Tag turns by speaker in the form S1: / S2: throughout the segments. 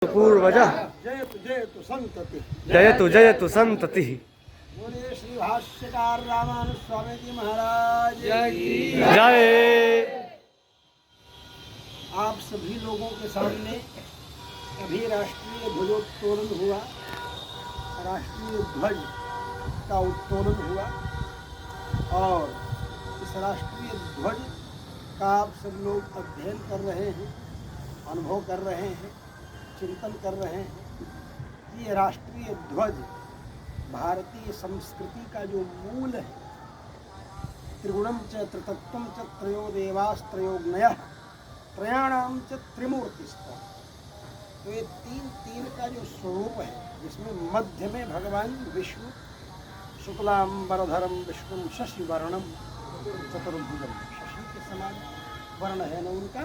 S1: पूर्वजा
S2: जयतु जयतु संतति।
S1: जयतु जयतु संतति।
S2: बोले श्री भाष्यकार रामानुज स्वामी जी महाराज
S1: जय।
S2: आप सभी लोगों के सामने अभी राष्ट्रीय ध्वजोत्तोलन हुआ, राष्ट्रीय ध्वज का उत्तोलन हुआ और इस राष्ट्रीय ध्वज का आप सब लोग अध्ययन कर रहे हैं, अनुभव कर रहे हैं, चिंतन कर रहे हैं। ये राष्ट्रीय ध्वज भारतीय संस्कृति का जो मूल है, त्रिगुणम च त्रितत्वम च त्रयो देवास्त्रयोग्नयः त्रयाणाम च त्रिमूर्तिस्तः। तो ये तीन का जो स्वरूप है, जिसमें मध्य में भगवान विष्णु शुक्लांबरधरम विष्णु शशिवर्णम चतुर्भुजम, शशि के समान वर्ण है ना उनका,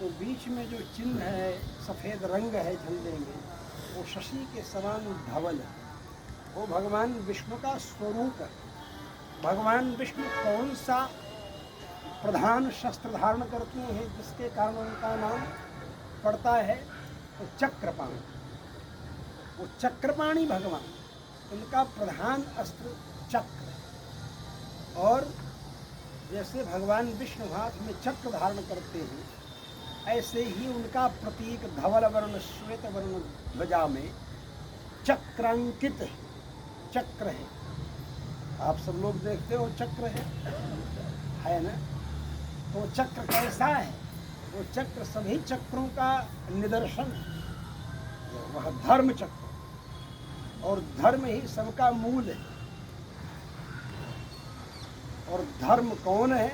S2: तो बीच में जो चिन्ह है, सफ़ेद रंग है झंडे में, वो शशि के समान धवल है, वो भगवान विष्णु का स्वरूप है। भगवान विष्णु कौन सा प्रधान शस्त्र धारण करते हैं जिसके कारण उनका नाम पड़ता है, तो चक्रपाणी। वो चक्रपाणी भगवान, उनका प्रधान अस्त्र चक्र है। और जैसे भगवान विष्णु हाथ में चक्र धारण करते हैं, ऐसे ही उनका प्रतीक धवल वर्ण श्वेत वर्ण ध्वजा में चक्रांकित है, चक्र है। आप सब लोग देखते हो चक्र है ना। तो चक्र कैसा है? वो चक्र सभी चक्रों का निदर्शन है, वह धर्म चक्र, और धर्म ही सबका मूल है। और धर्म कौन है?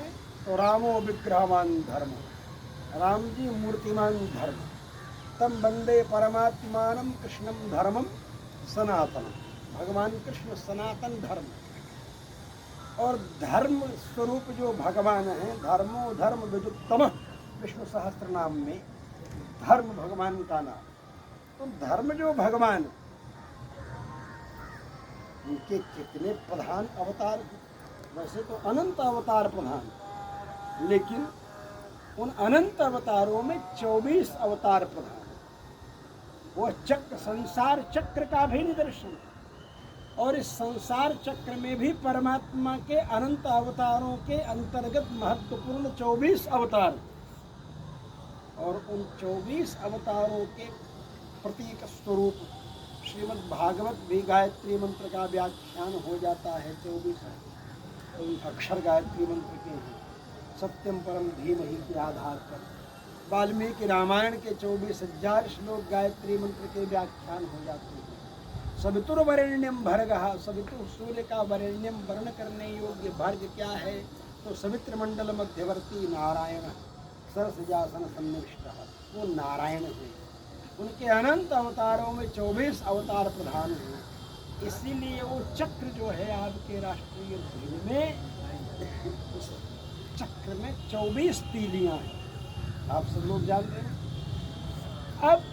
S2: तो रामो विग्रहवान धर्म, राम जी मूर्तिमान धर्म, तम वंदे परमात्मानम कृष्णम धर्मम सनातनम। भगवान कृष्ण सनातन धर्म, और धर्म स्वरूप जो भगवान है, धर्मो धर्म विजुक्तम, विष्णु सहस्त्र नाम में धर्म भगवान का नाम। तो धर्म जो भगवान, उनके कितने प्रधान अवतार हैं? वैसे तो अनंत अवतार प्रधान, लेकिन उन अनंत अवतारों में 24 अवतार प्रधान। वो चक्र संसार चक्र का भी निदर्शन है, और इस संसार चक्र में भी परमात्मा के अनंत अवतारों के अंतर्गत महत्वपूर्ण 24 अवतार, और उन 24 अवतारों के प्रतीक स्वरूप श्रीमद् भागवत भी गायत्री मंत्र का व्याख्यान हो जाता है। 24 अक्षर गायत्री मंत्र के हैं, सत्यम परम धीमहि के आधार पर। वाल्मीकि रामायण के 24,000 श्लोक गायत्री मंत्र के व्याख्यान हो जाते हैं। सवितुर्वरेण्यम भर्गः, सवितुर सूर्य का वरेण्यम वर्ण करने योग्य भर्ग क्या है? तो सवित्र मंडल मध्यवर्ती नारायण सरसजासन सन्निविष्टः, वो नारायण है। उनके अनंत अवतारों में 24 अवतार प्रधान हैं। इसीलिए वो चक्र जो है आपके राष्ट्रीय ध्वज में, उस चक्र में 24 तीलियां हैं, आप सब लोग जानते हैं। अब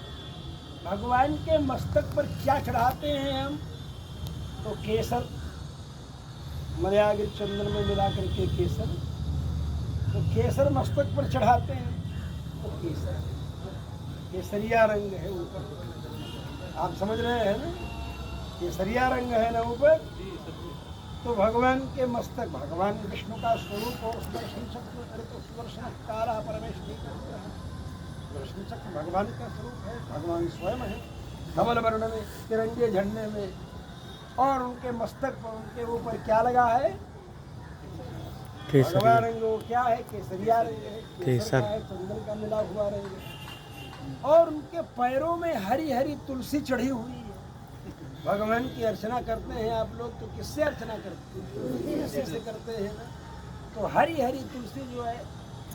S2: भगवान के मस्तक पर क्या चढ़ाते हैं हम? तो केसर, मलयागिर चंदन में मिला करके केसर, तो केसर मस्तक पर चढ़ाते हैं। तो केसर केसरिया रंग है ऊपर, आप समझ रहे हैं ना, केसरिया रंग है ना ऊपर। तो भगवान के मस्तक, भगवान विष्णु का स्वरूप और सुदर्शन चक्र, अरे तो सुदर्शन काला परमेश्वरी का सुदर्शन चक्र भगवान का स्वरूप है, भगवान स्वयं है, धवल वर्ण में, तिरंगे झंडे में। और उनके मस्तक पर, उनके ऊपर क्या लगा है? भगवान रंग, वो क्या है? केसरिया रंग है, केसर का है, चंदन का मिला हुआ रंग है। और उनके पैरों में हरी हरी तुलसी चढ़ी हुई है। भगवान की अर्चना करते हैं आप लोग, तो किससे अर्चना करते हैं? तुलसी से करते हैं ना। तो हरी हरी तुलसी जो है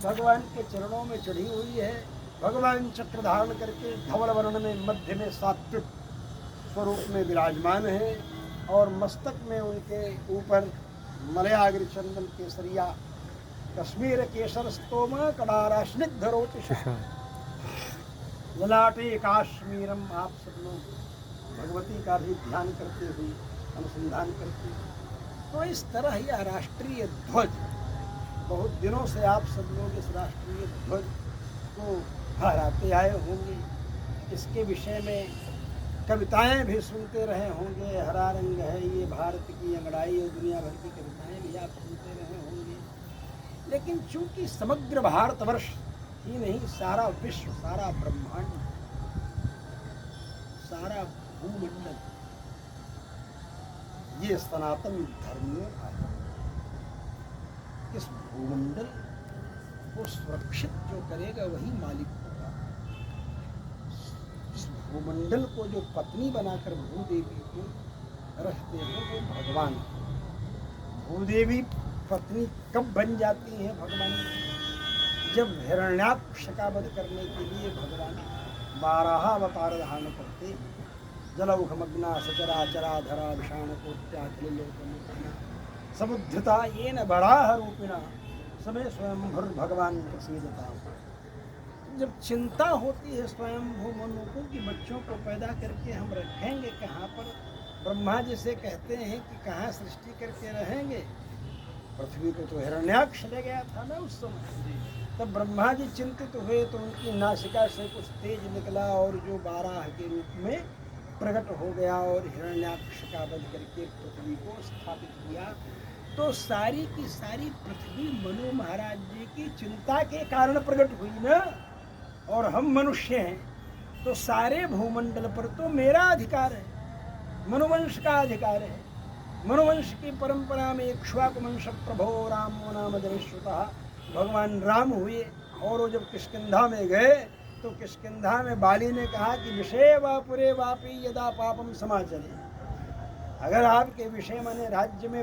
S2: भगवान के चरणों में चढ़ी हुई है। भगवान चक्र धारण करके धवल वर्ण में मध्य में सात्विक स्वरूप में विराजमान है, और मस्तक में उनके ऊपर मलयागिर चंदन केसरिया कश्मीर केसर स्तोम कडारा स्निग्धरोचिषः ललाटे काश्मीरम। आप सब लोग भगवती का भी ध्यान करते हुए अनुसंधान करते हैं। तो इस तरह यह राष्ट्रीय ध्वज, बहुत दिनों से आप सब लोग इस राष्ट्रीय ध्वज को फहराते आए होंगे, इसके विषय में कविताएं भी सुनते रहे होंगे। हरा रंग है ये भारत की अंगड़ाई, और दुनिया भर की कविताएं भी आप सुनते रहे होंगे। लेकिन चूंकि समग्र भारतवर्ष ही नहीं, सारा विश्व, सारा ब्रह्मांड, सारा भूमंडल ये सनातन धर्म में आया। इस भूमंडल को सुरक्षित जो करेगा वही मालिक होगा। इस भूमंडल को जो पत्नी बनाकर भूदेवी को रखते हैं वो भगवान है। भूदेवी पत्नी कब बन जाती है भगवान की? जब हिरण्याक्ष का वध करने के लिए भगवान 12 अवतार धारण करते। जलौघमग्ना सचराचरा धरा विषाणकोट्याखिल लोकमुखना समुद्धता येन वराह रूपिणा समय स्वयंभुर भगवान प्रसीदता। जब चिंता होती है स्वयं मनुष्यों की बच्चों को पैदा करके हम रखेंगे कहाँ पर, ब्रह्मा जी से कहते हैं कि कहाँ सृष्टि करके रहेंगे। पृथ्वी को तो हिरण्याक्ष ले गया था ना उस समय। तब ब्रह्मा जी चिंतित हुए तो उनकी नासिका से कुछ तेज निकला और जो बाराह के रूप में प्रकट हो गया और हिरण्याक्ष का वध करके पृथ्वी को स्थापित किया। तो सारी की सारी पृथ्वी मनु महाराज जी की चिंता के कारण प्रकट हुई ना। और हम मनुष्य हैं तो सारे भूमंडल पर तो मेरा अधिकार है, मनुवंश का अधिकार है। मनुवंश की परंपरा में इक्ष्वाकु वंश प्रभो रामो नाम जनिश्रुतः भगवान राम हुए। और वो जब किष्किंधा में गए तो किष्किंधा में बाली ने कहा कि विषय वापुरे वापी यदा पापम समाचरे, अगर आपके विषय माने राज्य में